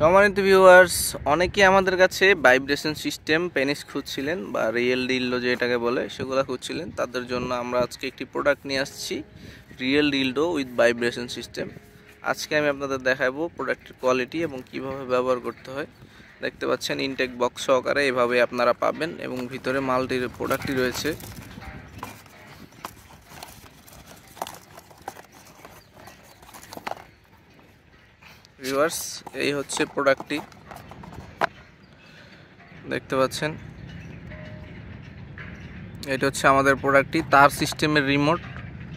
সম্মানিত ভিউয়ার্স, অনেকেই আমাদের কাছে ভাইব্রেশন সিস্টেম পেনিস খুঁজছিলেন বা রিয়েল ডিলডো যেটাকে বলে সেগুলো খুঁজছিলেন। তাদের জন্য আমরা আজকে একটি প্রোডাক্ট নিয়ে আসছি, real dildo with vibration system. আজকে আমি আপনাদের দেখাবো প্রোডাক্টের কোয়ালিটি এবং কিভাবে ব্যবহার করতে হয়। দেখতে পাচ্ছেন ইনটেক বক্স সহকারে এভাবে আপনারা পাবেন এবং ভিতরে মাল্টি প্রোডাক্টই রয়েছে। ভিউয়ার্স, এই হচ্ছে প্রোডাক্টটি, দেখতে পাচ্ছেন। এটা হচ্ছে আমাদের প্রোডাক্টটি, তার সিস্টেমের রিমোট।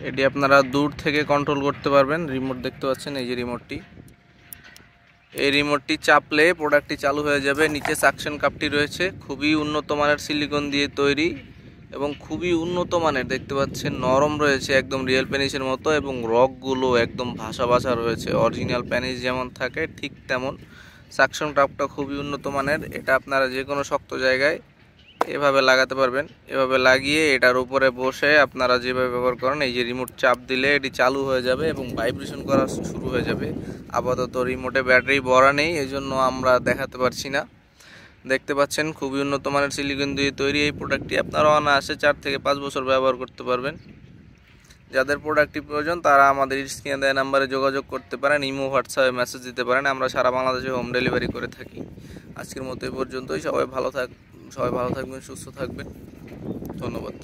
এটি আপনারা দূর থেকে কন্ট্রোল করতে পারবেন। রিমোট দেখতে পাচ্ছেন, এই যে রিমোটটি, এই রিমোটটি চাপলে প্রোডাক্টটি চালু হয়ে যাবে। নিচে সাকশন কাপটি রয়েছে, খুবই উন্নত মানের সিলিকন দিয়ে তৈরি এবং খুবই উন্নত মানের, দেখতে পাচ্ছেন নরম রয়েছে একদম রিয়েল পেনিসের মতো এবং রকগুলো একদম ভাসা ভাসা রয়েছে। অরিজিনাল পেনিস যেমন থাকে ঠিক তেমন। সাকশন কাপটা খুবই উন্নত মানের। এটা আপনারা যে কোনো শক্ত জায়গায় এভাবে লাগাতে পারবেন। এভাবে লাগিয়ে এটার উপরে বসে আপনারা যেভাবে ব্যবহার করেন, এই যে রিমোট চাপ দিলে এটি চালু হয়ে যাবে এবং ভাইব্রেশন করা শুরু হয়ে যাবে। আপাতত রিমোটে ব্যাটারি ভরা নেই, এই জন্য আমরা দেখাতে পারছি না। দেখতে পাচ্ছেন খুবই উন্নত মানের সিলিকন দিয়ে তৈরি এই প্রোডাক্টটি। আপনারা অনায়াসে 4 থেকে 5 বছর ব্যবহার করতে পারবেন। যাদের প্রোডাক্টটি প্রয়োজন তারা আমাদের স্ক্রিনে দেওয়া নাম্বারে যোগাযোগ করতে পারেন, ইমো হোয়াটসঅ্যাপে মেসেজ দিতে পারেন। আমরা সারা বাংলাদেশে হোম ডেলিভারি করে থাকি। আজকের মতো এই পর্যন্তই। সবাই ভালো থাকবেন, সুস্থ থাকবেন। ধন্যবাদ।